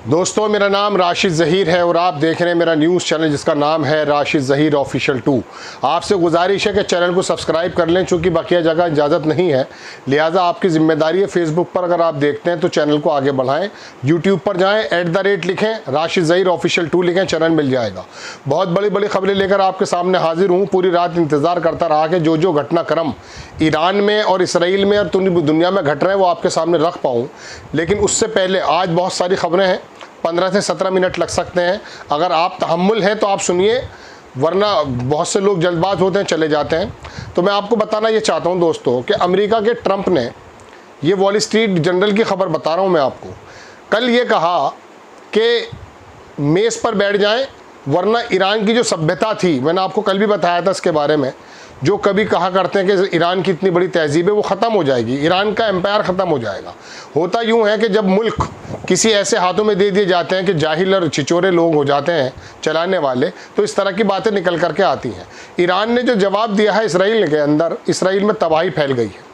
दोस्तों, मेरा नाम राशिद ज़हीर है और आप देख रहे हैं मेरा न्यूज़ चैनल जिसका नाम है राशिद ज़हीर ऑफिशियल 2। आपसे गुजारिश है कि चैनल को सब्सक्राइब कर लें, चूँकि बकिया जगह इजाज़त नहीं है, लिहाजा आपकी ज़िम्मेदारी है। फेसबुक पर अगर आप देखते हैं तो चैनल को आगे बढ़ाएं, यूट्यूब पर जाएँ, @ लिखें, राशिद ज़हीर ऑफिशियल 2 लिखें, चैनल मिल जाएगा। बहुत बड़ी बड़ी खबरें लेकर आपके सामने हाजिर हूँ। पूरी रात इंतज़ार करता रहा कि जो घटनाक्रम ईरान में और इसराइल में और दुनिया में घट रहे हैं वो आपके सामने रख पाऊँ, लेकिन उससे पहले आज बहुत सारी खबरें हैं। 15 से 17 मिनट लग सकते हैं। अगर आप तहम्मुल है तो आप सुनिए, वरना बहुत से लोग जल्दबाज होते हैं, चले जाते हैं। तो मैं आपको बताना ये चाहता हूं दोस्तों कि अमेरिका के ट्रंप ने, ये वॉल स्ट्रीट जर्नल की खबर बता रहा हूं मैं आपको, कल ये कहा कि मेज़ पर बैठ जाएं, वरना ईरान की जो सभ्यता थी, मैंने आपको कल भी बताया था इसके बारे में, जो कभी कहा करते हैं कि ईरान की इतनी बड़ी तहजीब है वो ख़त्म हो जाएगी, ईरान का एम्पायर ख़त्म हो जाएगा। होता यूँ है कि जब मुल्क किसी ऐसे हाथों में दे दिए जाते हैं कि जाहिल और छिचोरे लोग हो जाते हैं चलाने वाले, तो इस तरह की बातें निकल करके आती हैं। ईरान ने जो जवाब दिया है इसराइल के अंदर, इसराइल में तबाही फैल गई है।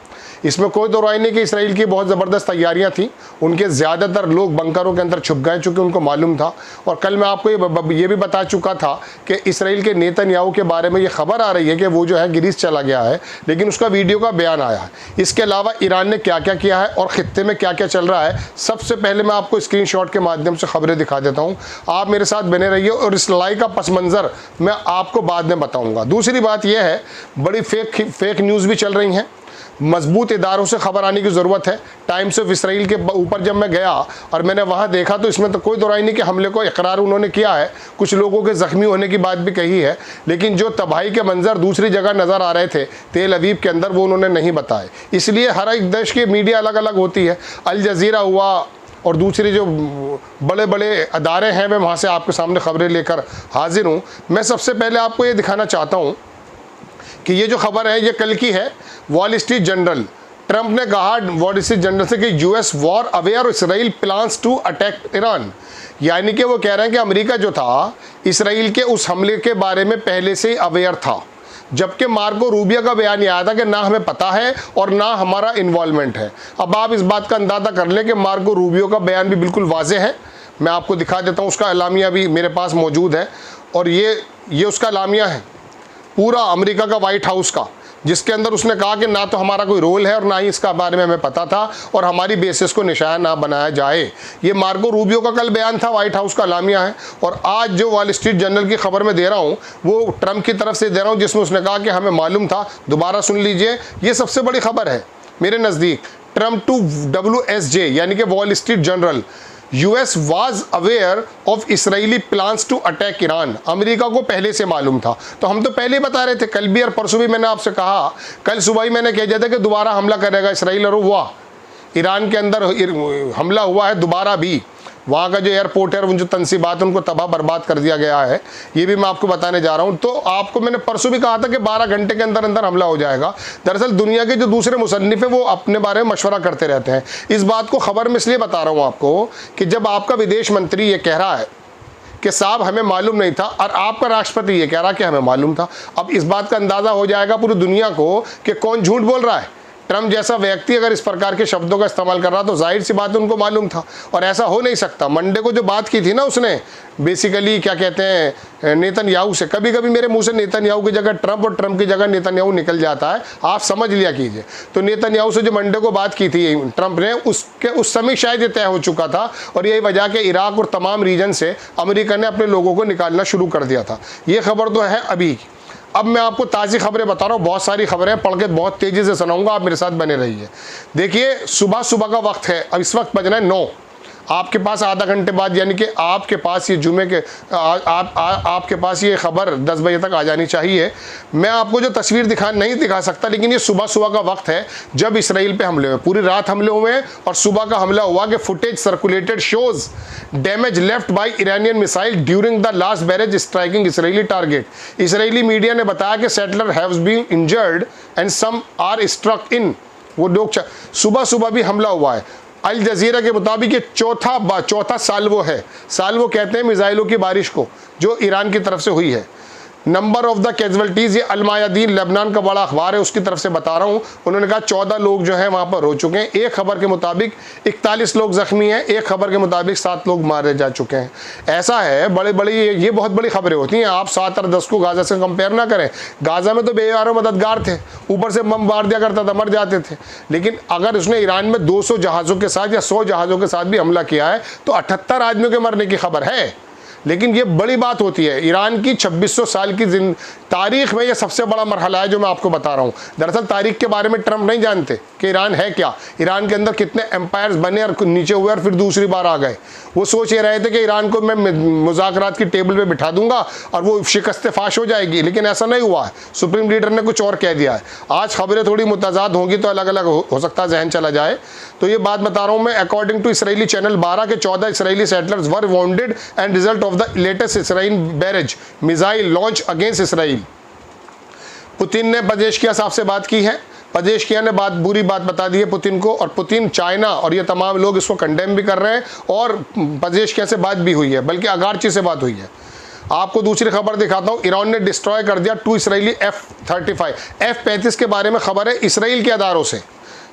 इसमें कोई दो राय नहीं कि इसराइल की बहुत ज़बरदस्त तैयारियां थी। उनके ज़्यादातर लोग बंकरों के अंदर छुप गए, चूँकि उनको मालूम था। और कल मैं आपको ये भी बता चुका था कि इसराइल के नेतन्याहू के बारे में ये खबर आ रही है कि वो जो है ग्रीस चला गया है, लेकिन उसका वीडियो का बयान आया है। इसके अलावा ईरान ने क्या क्या किया है और ख़ित्ते में क्या क्या चल रहा है, सबसे पहले मैं आपको स्क्रीनशॉट के माध्यम से खबरें दिखा देता हूँ। आप मेरे साथ बने रहिए और इस लड़ाई का पस मंज़र मैं आपको बाद में बताऊँगा। दूसरी बात यह है, बड़ी फेक न्यूज़ भी चल रही हैं। मजबूत इदारों से खबर आने की ज़रूरत है। टाइम्स ऑफ इसराइल के ऊपर जब मैं गया और मैंने वहाँ देखा तो इसमें तो कोई दो राय नहीं कि हमले को इकरार उन्होंने किया है, कुछ लोगों के ज़ख्मी होने की बात भी कही है, लेकिन जो तबाही के मंजर दूसरी जगह नज़र आ रहे थे तेल अवीव के अंदर, वो उन्होंने नहीं बताए। इसलिए हर एक देश की मीडिया अलग अलग होती है। अल जज़ीरा हुआ और दूसरे जो बड़े बड़े अदारे हैं, मैं वहाँ से आपके सामने खबरें लेकर हाजिर हूँ। मैं सबसे पहले आपको ये दिखाना चाहता हूँ कि ये जो खबर है ये कल की है। वॉल स्ट्रीट जर्नल, ट्रंप ने कहा वॉल स्ट्रीट जर्नल से कि US were aware, Israel plans to attack Iran. यानी कि वो कह रहे हैं कि अमेरिका जो था इसराइल के उस हमले के बारे में पहले से ही अवेयर था, जबकि मार्को रूबियो का बयान ये आया था कि ना हमें पता है और ना हमारा इन्वॉल्वमेंट है। अब आप इस बात का अंदाज़ा कर लें कि मार्को रूबियो का बयान भी बिल्कुल वाज़ेह है। मैं आपको दिखा देता हूँ, उसका एलामिया भी मेरे पास मौजूद है और ये उसका एलामिया है पूरा अमेरिका का, वाइट हाउस का, जिसके अंदर उसने कहा कि ना तो हमारा कोई रोल है और ना ही इसका बारे में हमें पता था और हमारी बेसिस को निशाना ना बनाया जाए। ये मार्को रूबियो का कल बयान था, वाइट हाउस का एलामिया है। और आज जो वॉल स्ट्रीट जर्नल की खबर में दे रहा हूँ वो ट्रंप की तरफ से दे रहा हूँ, जिसमें उसने कहा कि हमें मालूम था। दोबारा सुन लीजिए, ये सबसे बड़ी खबर है मेरे नज़दीक। ट्रंप टू WSJ यानी कि wall street journal, US was aware of Israeli plans to attack Iran. America को पहले से मालूम था। तो हम तो पहले ही बता रहे थे, कल भी और परसों भी मैंने आपसे कहा, कल सुबह ही मैंने कह दिया था कि दोबारा हमला करेगा इसराइल, और हुआ। ईरान के अंदर हमला हुआ है दोबारा भी। वहाँ का जो एयरपोर्ट है और जो तनसीबात उनको तबाह बर्बाद कर दिया गया है, ये भी मैं आपको बताने जा रहा हूँ। तो आपको मैंने परसों भी कहा था कि 12 घंटे के अंदर अंदर हमला हो जाएगा। दरअसल दुनिया के जो दूसरे मुसन्निफ हैं वो अपने बारे में मशवरा करते रहते हैं। इस बात को खबर में इसलिए बता रहा हूँ आपको कि जब आपका विदेश मंत्री ये कह रहा है कि साहब हमें मालूम नहीं था, और आपका राष्ट्रपति ये कह रहा कि हमें मालूम था, अब इस बात का अंदाज़ा हो जाएगा पूरी दुनिया को कि कौन झूठ बोल रहा है। ट्रंप जैसा व्यक्ति अगर इस प्रकार के शब्दों का इस्तेमाल कर रहा तो जाहिर सी बात है उनको मालूम था, और ऐसा हो नहीं सकता। मंडे को जो बात की थी ना उसने, बेसिकली क्या कहते हैं, नेतन्याहू से, कभी कभी मेरे मुंह से नेतन्याहू की जगह ट्रंप और ट्रंप की जगह नेतन्याहू निकल जाता है, आप समझ लिया कीजिए। तो नेतन्याहू से जो मंडे को बात की थी ट्रंप ने, उसके उस समय शायद ये तय हो चुका था, और यही वजह कि इराक और तमाम रीजन से अमेरिका ने अपने लोगों को निकालना शुरू कर दिया था। ये खबर तो है अभी। अब मैं आपको ताज़ी खबरें बता रहा हूँ, बहुत सारी खबरें पढ़ के बहुत तेज़ी से सुनाऊंगा, आप मेरे साथ बने रहिए। देखिए, सुबह सुबह का वक्त है, अब इस वक्त बज रहे हैं 9। आपके पास आधा घंटे बाद, यानी कि आपके पास ये जुमे के आपके पास ये खबर 10 बजे तक आ जानी चाहिए। मैं आपको जो तस्वीर नहीं दिखा सकता, लेकिन ये सुबह सुबह का वक्त है जब इसराइल पे हमले हुए। पूरी रात हमले हुए हैं और सुबह का हमला हुआ कि footage circulated shows damage left by Iranian missile during the last barrage striking Israeli target. Israeli media ने बताया कि settler have been injured and some are struck in. वो लोग सुबह सुबह भी हमला हुआ है। अल जज़ीरा के मुताबिक ये चौथा साल्वो है। साल्वो कहते हैं मिसाइलों की बारिश को, जो ईरान की तरफ से हुई है। नंबर ऑफ द कैजुअल्टीज, ये अलमायादीन लेबनान का बड़ा अखबार है उसकी तरफ से बता रहा हूँ, उन्होंने कहा 14 लोग जो हैं वहाँ पर हो चुके हैं। एक खबर के मुताबिक 41 लोग जख्मी हैं, एक खबर के मुताबिक 7 लोग मारे जा चुके हैं। ऐसा है, ये बहुत बड़ी खबरें होती हैं। आप 7 और 10 को गाजा से कंपेयर ना करें। गाजा में तो बेयारो मददगार थे, ऊपर से बम मार दिया करता था, मर जाते थे। लेकिन अगर उसने ईरान में 200 जहाज़ों के साथ या 100 जहाज़ों के साथ भी हमला किया है तो 78 आदमियों के मरने की खबर है। लेकिन ये बड़ी बात होती है, ईरान की 2600 साल की तारीख में ये सबसे बड़ा मरहला है जो मैं आपको बता रहा हूँ। दरअसल तारीख के बारे में ट्रम्प नहीं जानते कि ईरान है क्या, ईरान के अंदर कितने एम्पायर्स बने और नीचे हुए और फिर दूसरी बार आ गए। वो सोच ये रहे थे कि ईरान को मैं मुज़ाकरात की टेबल पे बिठा दूंगा और वो शिकस्त फाश हो जाएगी, लेकिन ऐसा नहीं हुआ है। सुप्रीम लीडर ने कुछ और कह दिया है। आज खबरें थोड़ी मुतज़ाद होंगी तो अलग अलग हो सकता है जहन चला जाए। तो ये बात बता रहा हूँ मैं, अकॉर्डिंग टू इसराइली चैनल 12 के 14 Israeli settlers were bounded and result of the latest Israel barrage missile launch against Israel. Putin ने पजेश्किया साहब से बात की है, पजेश्किया ने बुरी बात बता दी है पुतिन को, और पुतिन, चाइना और ये तमाम लोग इसको कंडेम भी कर रहे हैं और पजेश्किया से बात भी हुई है, बल्कि अगारची से बात हुई है। आपको दूसरी खबर दिखाता हूँ, ईरान ने डिस्ट्रॉय कर दिया 2 इसराइली F-35 F-35 के बारे में खबर है इसराइल के अदारों से।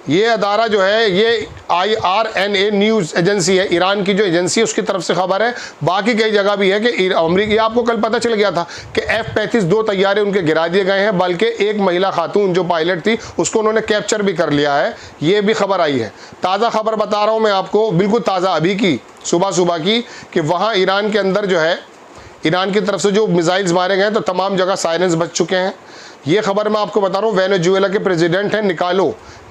ये अदारा जो है ये IRNA न्यूज़ एजेंसी है, ईरान की जो एजेंसी है उसकी तरफ से खबर है। बाकी कई जगह भी है कि अमरीका, आपको कल पता चल गया था कि F-35 2 तैयारे उनके गिरा दिए गए हैं, बल्कि एक महिला खातून जो पायलट थी उसको उन्होंने कैप्चर भी कर लिया है। ये भी खबर आई है। ताज़ा खबर बता रहा हूँ मैं आपको, बिल्कुल ताज़ा अभी की सुबह की, कि वहाँ ईरान के अंदर जो है ईरान की तरफ से जो मिसाइल्स मारे गए तो तमाम जगह साइरेंस बज चुके हैं। ये खबर मैं आपको बता रहा हूँ, वेनेजुएला के प्रेसिडेंट हैं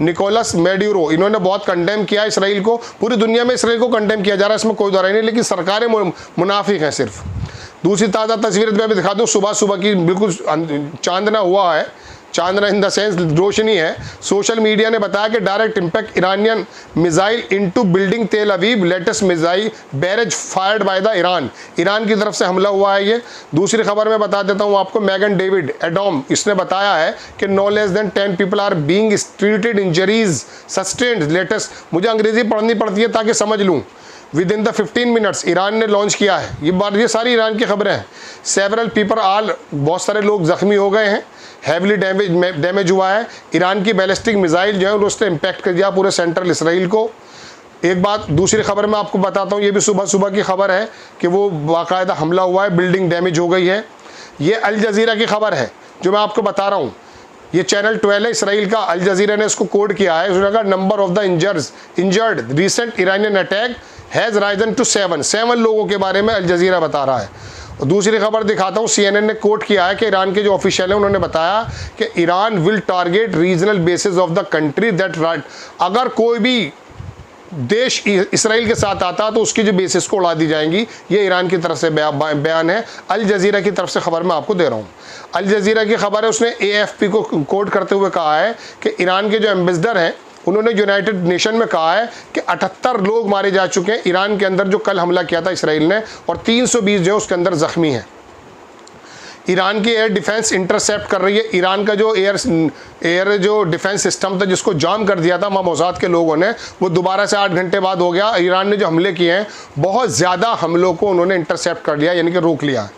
निकोलस मेड्यूरो, इन्होंने बहुत कंडेम किया इसराइल को। पूरी दुनिया में इसराइल को कंडेम किया जा रहा है, इसमें कोई दौराई नहीं, लेकिन सरकारें मुनाफिक हैं सिर्फ। दूसरी ताज़ा तस्वीर मैं भी दिखा दूँ, सुबह की, बिल्कुल चांदना हुआ है, चांदना इन द सेंस रोशनी है। सोशल मीडिया ने बताया कि direct impact Iranian missile into building Tel Aviv, latest missile barrage fired by the Iran की तरफ से हमला हुआ है ये। दूसरी खबर मैं बता देता हूँ आपको, मैगन डेविड एडोम, इसने बताया है कि no less than 10 people are being treated, injuries sustained. Latest, मुझे अंग्रेजी पढ़नी पड़ती है ताकि समझ लूँ। Within the 15 minutes Iran ने लॉन्च किया है, ये सारी ईरान की खबरें हैं। सेवरल पीपल आल, बहुत सारे लोग जख्मी हो गए हैं, हैवली डैमेज हुआ है। ईरान की बैलिस्टिक मिसाइल जो है उसने इम्पैक्ट कर दिया पूरे सेंट्रल इसराइल को। एक बात, दूसरी खबर मैं आपको बताता हूँ, ये भी सुबह की खबर है कि वो बाकायदा हमला हुआ है, बिल्डिंग डैमेज हो गई है। ये अल जजीरा की खबर है जो मैं आपको बता रहा हूँ, ये चैनल 12 है इसराइल का, अल जजीरा ने इसको कोड किया है। उसने कहा number of the injured recent Iranian attack has risen to 7 लोगों के बारे में अल जजीरा बता रहा है। और दूसरी खबर दिखाता हूँ, CNN ने कोट किया है कि ईरान के जो ऑफिशियल हैं उन्होंने बताया कि Iran will target regional basis of the country that right, अगर कोई भी देश इसराइल के साथ आता तो उसकी जो बेसिस को उड़ा दी जाएंगी। ये ईरान की तरफ से बयान है, अल जजीरा की तरफ से खबर मैं आपको दे रहा हूँ। अल जजीरा की खबर है, उसने AFP को कोट करते हुए कहा है कि ईरान के जो एम्बेसडर हैं उन्होंने यूनाइटेड नेशन में कहा है कि 78 लोग मारे जा चुके हैं ईरान के अंदर जो कल हमला किया था इसराइल ने, और 320 जो है उसके अंदर जख्मी हैं। ईरान की एयर डिफेंस इंटरसेप्ट कर रही है। ईरान का जो एयर जो डिफेंस सिस्टम था जिसको जाम कर दिया था मोसाद के लोगों ने, वो दोबारा से 8 घंटे बाद हो गया। ईरान ने जो हमले किए हैं, बहुत ज़्यादा हमलों को उन्होंने इंटरसेप्ट कर लिया, यानी कि रोक लिया।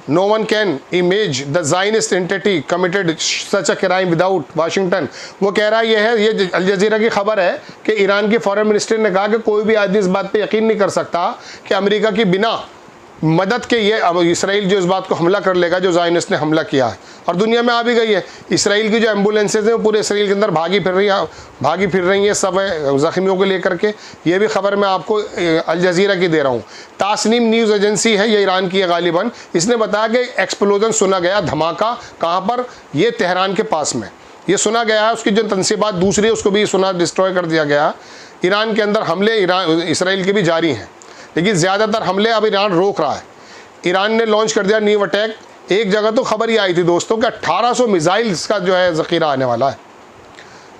No one can image the Zionist entity committed such a crime without Washington। वो कह रहा है, ये अल जजीरा की खबर है कि ईरान के फॉरेन मिनिस्टर ने कहा कि कोई भी आदमी इस बात पे यकीन नहीं कर सकता कि अमेरिका की बिना मदद के ये अब इसराइल जो इस बात को हमला कर लेगा जो ज़ायनिस्ट ने हमला किया है। और दुनिया में आ भी गई है, इसराइल की जो एम्बुलेंसेज हैं वो पूरे इसराइल के अंदर भागी फिर रही हैं सब ज़ख्मियों को लेकर के। ये भी खबर मैं आपको अल जजीरा की दे रहा हूँ। तासनीम न्यूज़ एजेंसी है, ये ईरान की है गालिबन, इसने बताया कि एक्सप्लोजन सुना गया, धमाका कहाँ पर, ये तेहरान के पास में ये सुना गया है। उसकी जो तनसीबात दूसरी है उसको भी सुना डिस्ट्रॉय कर दिया गया। ईरान के अंदर हमले इसराइल के भी जारी हैं, लेकिन ज़्यादातर हमले अब ईरान रोक रहा है। ईरान ने लॉन्च कर दिया न्यू अटैक। एक जगह तो खबर ये आई थी दोस्तों कि 1800 मिसाइल्स का जो है ज़ख़ीरा आने वाला है।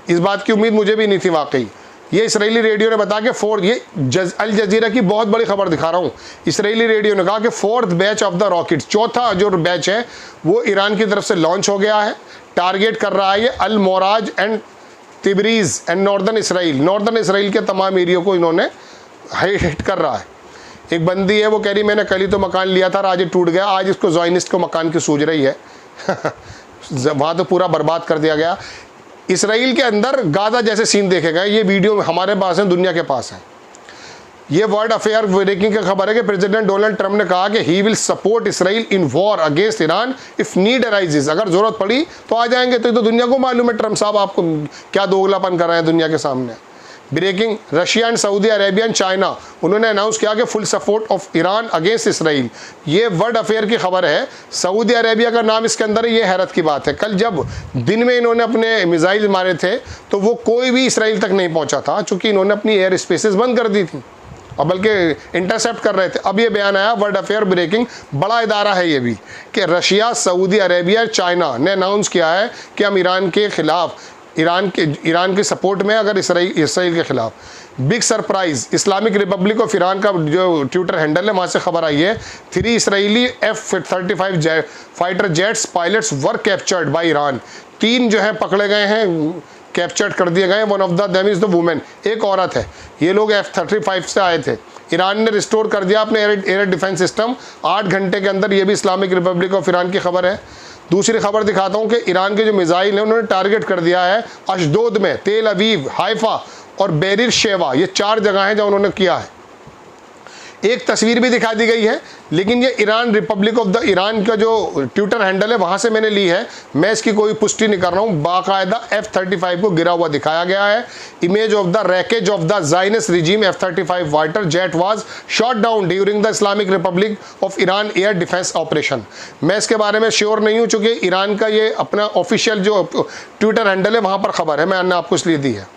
इस बात की उम्मीद मुझे भी नहीं थी वाकई। ये इसराइली रेडियो ने बताया कि अल जजीरा की बहुत बड़ी खबर दिखा रहा हूँ। इसराइली रेडियो ने कहा कि 4th batch of the rocket, चौथा जो बैच है वो ईरान की तरफ से लॉन्च हो गया है। टारगेट कर रहा है ये अल मोराज एंड तिब्रीज़ एंड नॉर्दर्न इसराइल के तमाम एरिया को इन्होंने हिट कर रहा है। एक बंदी है वो कह रही मैंने कल ही तो मकान लिया था, आज ये टूट गया, आज इसको ज़ायनिस्ट को मकान की सूझ रही है। वहाँ तो पूरा बर्बाद कर दिया गया। इसराइल के अंदर गाज़ा जैसे सीन देखे गए। ये वीडियो हमारे पास है, दुनिया के पास है। ये वर्ल्ड अफेयर ब्रेकिंग की खबर है कि प्रेसिडेंट डोनाल्ड ट्रंप ने कहा कि he will support Israel in war against Iran if need arises. अगर जरूरत पड़ी तो आ जाएंगे। तो दुनिया को मालूम है ट्रंप साहब आपको क्या दोगलापन कर रहे हैं दुनिया के सामने। Breaking, Russia and Saudi Arabia and China, उन्होंने अनाउंस किया कि full support of Iran against Israel. ये वर्ल्ड अफेयर की खबर है। सऊदी अरेबिया का नाम इसके अंदर है। ये हैरत की बात है। कल जब दिन में इन्होंने अपने मिसाइल मारे थे तो वो कोई भी इसराइल तक नहीं पहुंचा था, चूंकि इन्होंने अपनी एयर स्पेसेस बंद कर दी थी और बल्कि इंटरसेप्ट कर रहे थे। अब ये बयान आया वर्ल्ड अफेयर ब्रेकिंग, बड़ा इदारा है ये भी, कि रशिया, सऊदी अरेबिया, चाइना ने अनाउंस किया है कि हम ईरान के खिलाफ, ईरान के सपोर्ट में अगर इसराइल के खिलाफ। Big surprise, Islamic Republic of Iran का जो ट्विटर हैंडल है वहाँ से खबर आई है 3 Israeli F-35 fighter jets pilots were captured by Iran. 3 जो है पकड़े गए हैं, कैप्चर्ड कर दिए गए। One of them is the women, एक औरत है। ये लोग F-35 से आए थे। ईरान ने रिस्टोर कर दिया अपने एयर डिफेंस सिस्टम 8 घंटे के अंदर। ये भी इस्लामिक रिपब्लिक ऑफ ईरान की खबर है। दूसरी खबर दिखाता हूँ कि ईरान के जो मिसाइल हैं उन्होंने टारगेट कर दिया है अशदोद में, तेल अवीव, हाइफा और बेरिर शेवा, ये 4 जगह हैं जहाँ उन्होंने किया है। एक तस्वीर भी दिखा दी गई है, लेकिन ये Iran Republic of the Iran का जो ट्विटर हैंडल है वहाँ से मैंने ली है। मैं इसकी कोई पुष्टि नहीं कर रहा हूँ। बाकायदा F-35 को गिरा हुआ दिखाया गया है। Image of the wreckage of the Zionist regime F-35 fighter jet was shot down during the Islamic Republic of Iran air defence operation. मैं इसके बारे में श्योर नहीं हूँ, चूँकि ईरान का ये अपना ऑफिशियल जो ट्विटर हैंडल है वहाँ पर खबर है, मैंने आपको इसलिए दी है।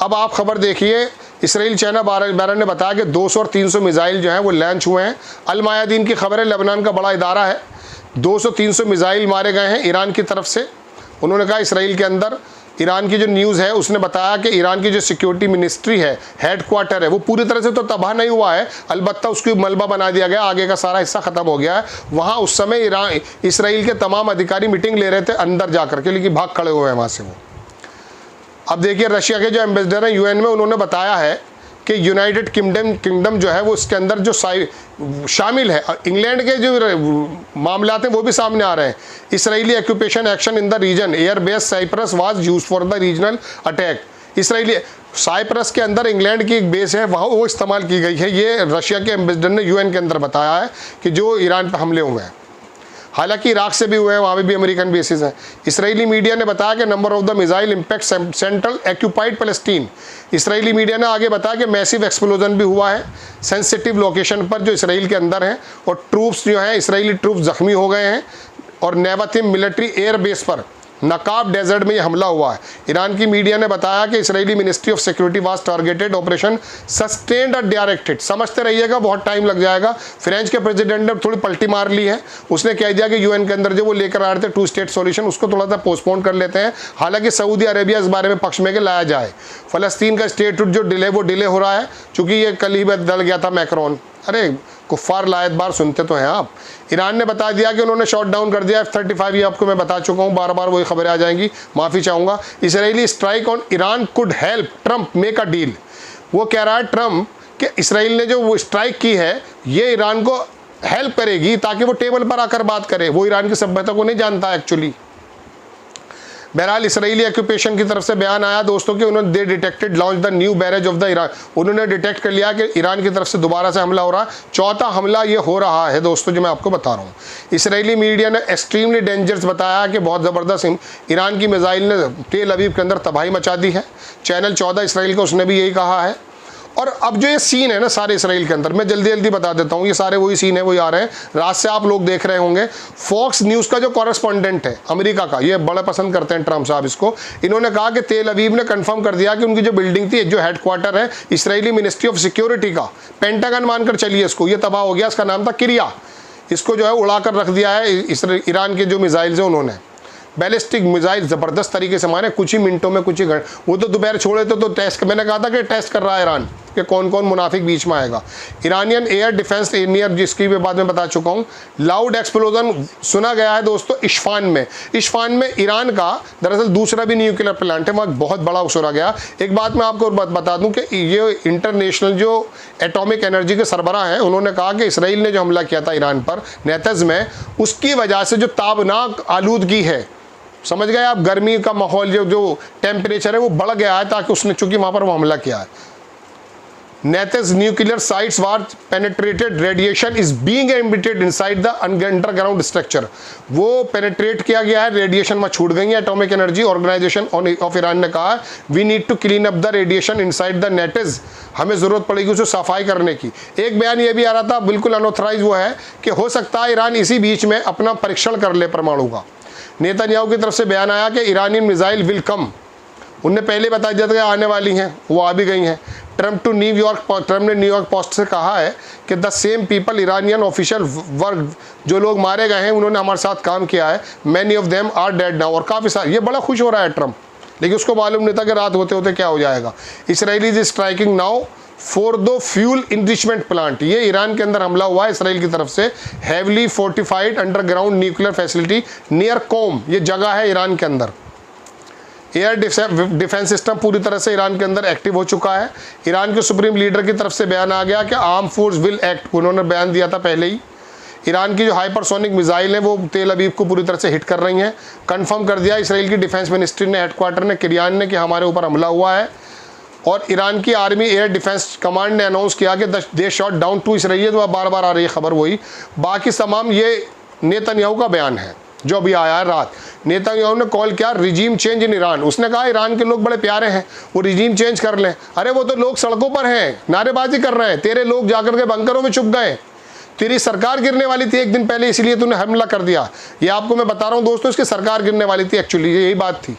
अब आप खबर देखिए, इसराइल चाइना बैरन ने बताया कि 200 और 300 मिसाइल जो हैं वो लॉन्च हुए हैं। अल मायादीन की खबर है, लेबनान का बड़ा इदारा है। 200-300 मिसाइल मारे गए हैं ईरान की तरफ से। उन्होंने कहा इसराइल के अंदर, ईरान की जो न्यूज़ है उसने बताया कि ईरान की जो सिक्योरिटी मिनिस्ट्री है, हेड क्वार्टर है, वो पूरी तरह से तो तबाह नहीं हुआ है, अलबत्ता उसकी मलबा बना दिया गया, आगे का सारा हिस्सा ख़त्म हो गया है। वहाँ उस समय इसराइल के तमाम अधिकारी मीटिंग ले रहे थे अंदर जा करके, लेकिन भाग खड़े हुए हैं वहाँ से वो। अब देखिए, रशिया के जो एम्बेसडर हैं यूएन में, उन्होंने बताया है कि यूनाइटेड किंगडम जो है वो इसके अंदर जो शामिल है। इंग्लैंड के जो मामलात हैं वो भी सामने आ रहे हैं। Israeli occupation action in the region, air base Cyprus was used for the regional attack. Israeli Cyprus के अंदर इंग्लैंड की एक बेस है, वहाँ वो इस्तेमाल की गई है। ये रशिया के एम्बेसडर ने यूएन के अंदर बताया है कि जो ईरान पर हमले हुए हैं। हालांकि इराक से भी हुए हैं, वहाँ भी अमेरिकन बेसिस हैं। इसराइली मीडिया ने बताया कि number of the missile impact central occupied Palestine. Israeli media ने आगे बताया कि मैसिव एक्सप्लोजन भी हुआ है सेंसिटिव लोकेशन पर जो इसराइल के अंदर हैं, और ट्रूप्स जो हैं, इसराइली ट्रूप्स जख्मी हो गए हैं। और नेवातिम मिलिट्री एयर बेस पर नकाब डेजर्ट में ये हमला हुआ है। ईरान की मीडिया ने बताया कि Israeli ministry of security was targeted operation sustained और डायरेक्टेड। समझते रहिएगा, बहुत टाइम लग जाएगा। फ्रेंच के प्रेसिडेंट ने थोड़ी पलटी मार ली है। उसने कह दिया कि यूएन के अंदर जो वो लेकर आ रहे थे 2 स्टेट सॉल्यूशन, उसको थोड़ा सा पोस्टपोन कर लेते हैं। हालांकि सऊदी अरेबिया इस बारे में पक्ष में कि लाया जाए। फ़लस्तीन का स्टेटहुड जो डिले हो रहा है, चूँकि ये कल ही बदल गया था मैक्रोन। अरे कुफ्फार लायत बार सुनते तो हैं आप। ईरान ने बता दिया कि उन्होंने शॉट डाउन कर दिया F-35। ये आपको मैं बता चुका हूँ, बार बार वही खबरें आ जाएंगी, माफ़ी चाहूँगा। Israeli strike on Iran could help Trump make a deal. वो कह रहा है ट्रंप कि इसराइल ने जो वो स्ट्राइक की है ये ईरान को हेल्प करेगी ताकि वो टेबल पर आकर बात करे। वो ईरान की सभ्यता को नहीं जानता एक्चुअली। बहरहाल इसराइली ऑक्यूपेशन की तरफ से बयान आया दोस्तों कि उन्होंने they detected launch the new barrage of the Iran. उन्होंने डिटेक्ट कर लिया कि ईरान की तरफ से दोबारा से हमला हो रहा है। 4था हमला ये हो रहा है दोस्तों, जो मैं आपको बता रहा हूँ। इसराइली मीडिया ने एक्सट्रीमली डेंजरस बताया कि बहुत ज़बरदस्त ईरान की मिसाइल ने तेल अवीव के अंदर तबाही मचा दी है। चैनल 14 इसराइल का, उसने भी यही कहा है। और अब जो ये सीन है ना सारे इसराइल के अंदर, मैं जल्दी जल्दी बता देता हूँ, ये सारे वही सीन है, वही आ रहे हैं। रात से आप लोग देख रहे होंगे, फॉक्स न्यूज़ का जो कॉरेस्पॉन्डेंट है अमेरिका का, ये बड़ा पसंद करते हैं ट्रंप साहब इसको। इन्होंने कहा कि तेल अवीव ने कंफर्म कर दिया कि उनकी जो बिल्डिंग थी, जो हेडक्वार्टर है इसराइली मिनिस्ट्री ऑफ सिक्योरिटी का, पेंटागन मानकर चलिए इसको, ये तबाह हो गया। इसका नाम था किरिया। इसको जो है उड़ा कर रख दिया है ईरान के जो मिसाइल्स हैं उन्होंने। बैलिस्टिक मिसाइल ज़बरदस्त तरीके से मारे, कुछ ही मिनटों में, कुछ ही वो तो दोपहर छोड़े तो टेस्ट, मैंने कहा था कि टेस्ट कर रहा है ईरान कि कौन कौन मुनाफिक बीच में आएगा। ईरानियन एयर डिफेंस इंजीनियर, जिसकी भी बाद में बता चुका हूँ, लाउड एक्सप्लोजन सुना गया है दोस्तों इस्फान में। इस्फान में ईरान का दरअसल दूसरा भी न्यूक्लियर प्लांट है, वहाँ बहुत बड़ा सुना गया। एक बात मैं आपको बता दूं कि ये इंटरनेशनल जो एटॉमिक एनर्जी के सरबराह हैं, उन्होंने कहा कि इसराइल ने जो हमला किया था ईरान पर नेतज में, उसकी वजह से जो ताबनाक आलूदगी है, समझ गए आप, गर्मी का माहौल, जो टेम्परेचर है वो बढ़ गया है, ताकि उसने चूंकि वहाँ पर वो हमला किया है। Natanz nuclear sites were penetrated, radiation is being emitted inside the underground structure। वो पेनिट्रेट किया गया है, रेडिएशन में छूट गई है। Atomic energy organisation of Iran ने कहा we need to clean up the radiation inside the Natanz, हमें ज़रूरत पड़ेगी उसे सफाई करने की। एक बयान ये भी आ रहा था, बिल्कुल अनऑथराइज वो है, कि हो सकता है ईरान इसी बीच में अपना परीक्षण कर ले परमाणु का। नेतन्याहू की तरफ से बयान आया कि ईरानियन मिसाइल विल कम, उनने पहले बता दिया था कि आने वाली हैं, वो आ भी गई हैं। ट्रम्प ने न्यूयॉर्क पोस्ट से कहा है कि the same people Iranian official work, जो लोग मारे गए हैं उन्होंने हमारे साथ काम किया है, many of them are dead now, और काफ़ी सारे, ये बड़ा खुश हो रहा है ट्रम्प, लेकिन उसको मालूम नहीं था कि रात होते होते क्या हो जाएगा। Israel is striking now for the fuel enrichment plant, ये ईरान के अंदर हमला हुआ है इसराइल की तरफ से, heavily fortified underground nuclear facility near Qom, ये जगह है ईरान के अंदर। एयर डिफेंस सिस्टम पूरी तरह से ईरान के अंदर एक्टिव हो चुका है। ईरान के सुप्रीम लीडर की तरफ से बयान आ गया कि आर्म फोर्स विल एक्ट, उन्होंने बयान दिया था पहले ही। ईरान की जो हाइपरसोनिक मिसाइल है वो तेल अवीव को पूरी तरह से हिट कर रही हैं, कंफर्म कर दिया इसराइल की डिफेंस मिनिस्ट्री ने, हेडक्वार्टर ने, किरियान ने, कि हमारे ऊपर हमला हुआ है। और ईरान की आर्मी एयर डिफेंस कमांड ने अनाउंस किया कि दे शॉट डाउन 2 इसराइल, तो बार बार आ रही है खबर वही। बाकी तमाम ये नेतन्याहू का बयान है जो अभी आया है रात। नेतन्याहू ने कॉल किया रिजीम चेंज इन ईरान, उसने कहा ईरान के लोग बड़े प्यारे हैं, वो रिजीम चेंज कर लें। अरे वो तो लोग सड़कों पर हैं, नारेबाजी कर रहे हैं, तेरे लोग जाकर के बंकरों में छुप गए, तेरी सरकार गिरने वाली थी एक दिन पहले, इसलिए तूने हमला कर दिया। ये आपको मैं बता रहा हूँ दोस्तों, इसकी सरकार गिरने वाली थी, एक्चुअली यही बात थी।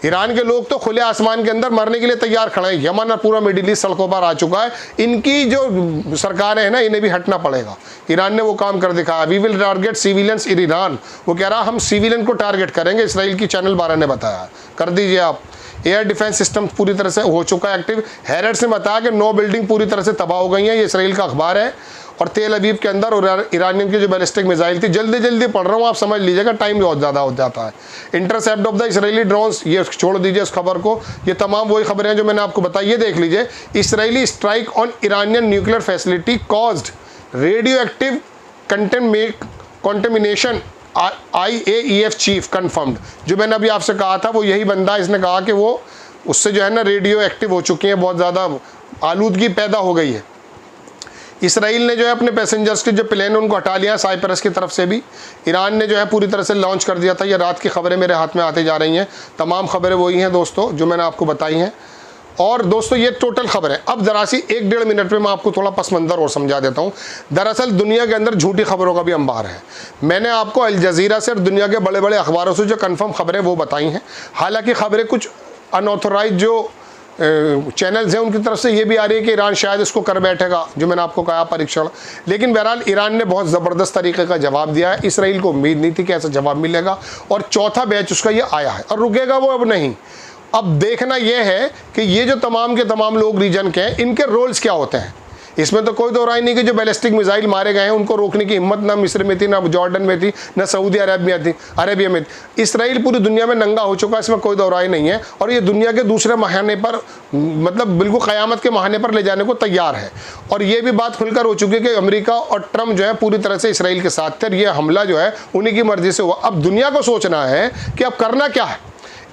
ईरान के लोग तो खुले आसमान के अंदर मरने के लिए तैयार खड़े हैं, यमन और पूरा मिडिल ईस्ट सड़कों पर आ चुका है। इनकी जो सरकारें हैं ना, इन्हें भी हटना पड़ेगा। ईरान ने वो काम कर दिखाया। We will target civilians in Iran, वो कह रहा हम सिविलियन को टारगेट करेंगे, इसराइल की चैनल 12 ने बताया। कर दीजिए आप। एयर डिफेंस सिस्टम पूरी तरह से हो चुका है एक्टिव। हैरेट्स ने बताया कि 9 बिल्डिंग पूरी तरह से तबाह हो गई हैं, ये इसराइल का अखबार है। और तेल अवीव के अंदर और ईरानियन की जो बैलिस्टिक मिसाइल थी, जल्दी जल्दी पढ़ रहा हूँ, आप समझ लीजिएगा, टाइम बहुत ज़्यादा हो जाता है। Intercept of the Israeli drones, ये छोड़ दीजिए इस खबर को, ये तमाम वही खबरें हैं जो मैंने आपको बताई। ये देख लीजिए, Israeli strike on Iranian nuclear facility caused radio active contamination, IAEF chief confirmed. जो मैंने अभी आपसे कहा था वो यही बंदा, इसने कहा कि वो उससे जो है ना रेडियो एक्टिव हो चुकी है, बहुत ज़्यादा आलूदगी पैदा हो गई है। इसराइल ने जो है अपने पैसेंजर्स के जो प्लेन उनको हटा लिया है, साइप्रस की तरफ से भी। ईरान ने जो है पूरी तरह से लॉन्च कर दिया था। ये रात की खबरें मेरे हाथ में आती जा रही हैं, तमाम खबरें वही हैं दोस्तों जो मैंने आपको बताई हैं। और दोस्तों ये टोटल खबर है। अब जरा सी 1-1.5 मिनट में मैं आपको थोड़ा पस मंज़र और समझा देता हूँ। दरअसल दुनिया के अंदर झूठी खबरों का भी अंबार है। मैंने आपको अल जज़ीरा से और दुनिया के बड़े बड़े अखबारों से जो कन्फर्म खबरें वो बताई हैं। हालांकि खबरें कुछ अनऑथोराइज जो चैनल्स हैं उनकी तरफ से ये भी आ रही है कि ईरान शायद इसको कर बैठेगा, जो मैंने आपको कहा परीक्षण। लेकिन बहरहाल ईरान ने बहुत ज़बरदस्त तरीके का जवाब दिया है। इसराइल को उम्मीद नहीं थी कि ऐसा जवाब मिलेगा, और चौथा बैच उसका ये आया है, और रुकेगा वो अब नहीं। अब देखना यह है कि ये जो तमाम के तमाम लोग रीजन के हैं, इनके रोल्स क्या होते हैं। इसमें तो कोई दो राय नहीं कि जो बैलिस्टिक मिसाइल मारे गए हैं उनको रोकने की हिम्मत ना मिस्र में थी, ना जॉर्डन में थी, ना सऊदी अरेबिया में थी। इसराइल पूरी दुनिया में नंगा हो चुका है, इसमें कोई दो राय नहीं है। और ये दुनिया के दूसरे महाने पर, मतलब बिल्कुल क़यामत के महाने पर ले जाने को तैयार है। और ये भी बात खुलकर हो चुकी है कि अमेरिका और ट्रम्प जो है पूरी तरह से इसराइल के साथ थे। ये हमला जो है उन्हीं की मर्जी से हुआ। अब दुनिया को सोचना है कि अब करना क्या है।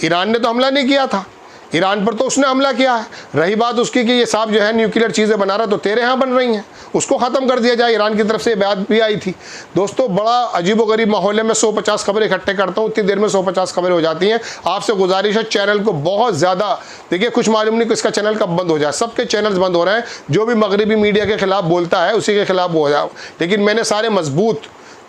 ईरान ने तो हमला नहीं किया था, ईरान पर तो उसने हमला किया है। रही बात उसकी कि ये साहब जो है न्यूक्लियर चीज़ें बना रहा, तो तेरे यहाँ बन रही हैं, उसको ख़त्म कर दिया जाए। ईरान की तरफ से बात भी आई थी। दोस्तों बड़ा अजीबोगरीब माहौल है। मैं 150 खबरें इकट्ठे करता हूँ, इतनी देर में 150 खबरें हो जाती हैं। आपसे गुजारिश है चैनल को बहुत ज़्यादा, देखिए कुछ मालूम नहीं कि इसका चैनल कब बंद हो जाए। सबके चैनल्स बंद हो रहे हैं। जो भी मगरबी मीडिया के खिलाफ बोलता है उसी के खिलाफ हो जाए। लेकिन मैंने सारे मजबूत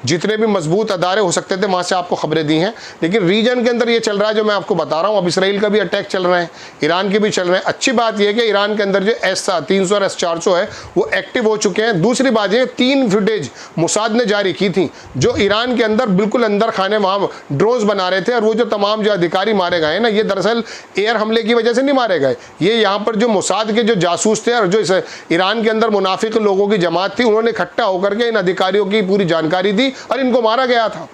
जितने भी मजबूत अदारे हो सकते थे वहाँ से आपको खबरें दी हैं। लेकिन रीजन के अंदर ये चल रहा है जो मैं आपको बता रहा हूँ। अब इसराइल का भी अटैक चल रहे हैं, ईरान के भी चल रहे हैं। अच्छी बात यह है कि ईरान के अंदर जो S-300 और S-400 है वो एक्टिव हो चुके हैं। दूसरी बात ये 3 फुटेज मोसाद ने जारी की थी जो ईरान के अंदर बिल्कुल अंदर खाने वहाँ ड्रोन्स बना रहे थे। और वो जो तमाम जो अधिकारी मारे गए ना, ये दरअसल एयर हमले की वजह से नहीं मारे गए, ये यहाँ पर जो मोसाद के जो जासूस थे और जो ईरान के अंदर मुनाफिक लोगों की जमात थी, उन्होंने इकट्ठा होकर के इन अधिकारियों की पूरी जानकारी दी और इनको मारा गया था।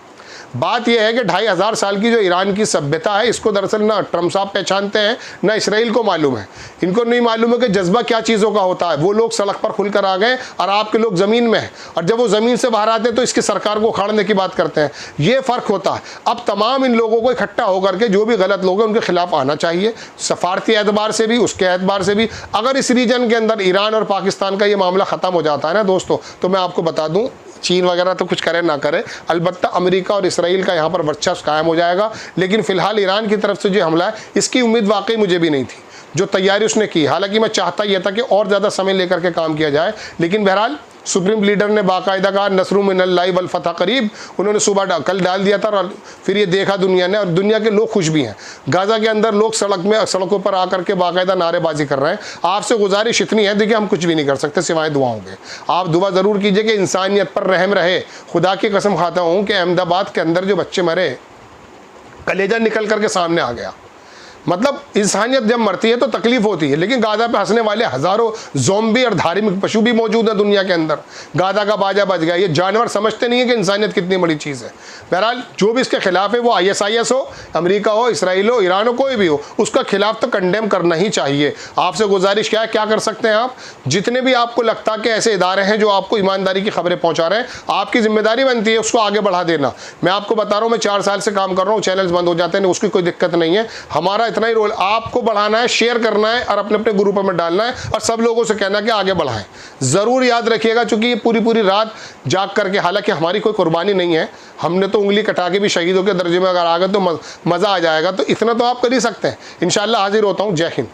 बात यह है कि 2500 साल की जो ईरान की सभ्यता है, इसको दरअसल ना ट्रम्प साहब पहचानते हैं ना इसराइल को मालूम है। इनको नहीं मालूम है कि जज्बा क्या चीज़ों का होता है। वो लोग सड़क पर खुलकर आ गए और आपके लोग ज़मीन में हैं, और जब वो ज़मीन से बाहर आते हैं तो इसकी सरकार को उखाड़ने की बात करते हैं। ये फ़र्क होता है। अब तमाम इन लोगों को इकट्ठा होकर के जो भी गलत लोग हैं उनके खिलाफ आना चाहिए, सफारती एतबार से भी, उसके एतबार से भी। अगर इस रीजन के अंदर ईरान और पाकिस्तान का ये मामला ख़त्म हो जाता है ना दोस्तों, तो मैं आपको बता दूँ, चीन वगैरह तो कुछ करे ना करे, अलबत्ता अमेरिका और इसराइल का यहाँ पर वर्चस्व कायम हो जाएगा। लेकिन फिलहाल ईरान की तरफ से जो हमला है, इसकी उम्मीद वाकई मुझे भी नहीं थी, जो तैयारी उसने की। हालांकि मैं चाहता यह था कि और ज़्यादा समय लेकर के काम किया जाए, लेकिन बहरहाल सुप्रीम लीडर ने बाकायदा कहा नसरुम मिनल्लाहि वल फतह करीब। उन्होंने सुबह कल डाल दिया था और फिर ये देखा दुनिया ने, और दुनिया के लोग खुश भी हैं। गाज़ा के अंदर लोग सड़कों पर आकर के बाकायदा नारेबाजी कर रहे हैं। आपसे गुजारिश इतनी है, देखिए हम कुछ भी नहीं कर सकते सिवाय दुआओं के। आप दुआ ज़रूर कीजिए कि इंसानियत पर रहम रहे। खुदा की कसम खाता हूँ कि अहमदाबाद के अंदर जो बच्चे मरे, कलेजा निकल करके सामने आ गया। मतलब इंसानियत जब मरती है तो तकलीफ होती है, लेकिन गाज़ा पे हंसने वाले हज़ारों ज़ोंबी और धार्मिक पशु भी मौजूद हैं दुनिया के अंदर। गाज़ा का बाजा बज गया। ये जानवर समझते नहीं है कि इंसानियत कितनी बड़ी चीज़ है। बहरहाल जो भी इसके खिलाफ है, वो ISIS हो, अमेरिका हो, इसराइल हो, ईरान हो, कोई भी हो, उसका खिलाफ तो कंडेम करना ही चाहिए। आपसे गुजारिश क्या है, क्या कर सकते हैं आप? जितने भी आपको लगता है कि ऐसे इदारे हैं जो आपको ईमानदारी की खबरें पहुँचा रहे हैं, आपकी जिम्मेदारी बनती है उसको आगे बढ़ा देना। मैं आपको बता रहा हूँ, मैं 4 साल से काम कर रहा हूँ, चैनल्स बंद हो जाते हैं, उसकी कोई दिक्कत नहीं है। हमारा इतना ही रोल आपको बढ़ाना है, शेयर करना है और अपने अपने ग्रुपों में डालना है, और सब लोगों से कहना कि आगे बढ़ाएं। ज़रूर याद रखिएगा, क्योंकि ये पूरी रात जाग करके, हालांकि हमारी कोई कुर्बानी नहीं है, हमने तो उंगली कटा के भी शहीदों के दर्जे में अगर आ गए तो मज़ा आ जाएगा। तो इतना तो आप कर ही सकते हैं। इंशाल्लाह हाजिर होता हूँ। जय हिंद।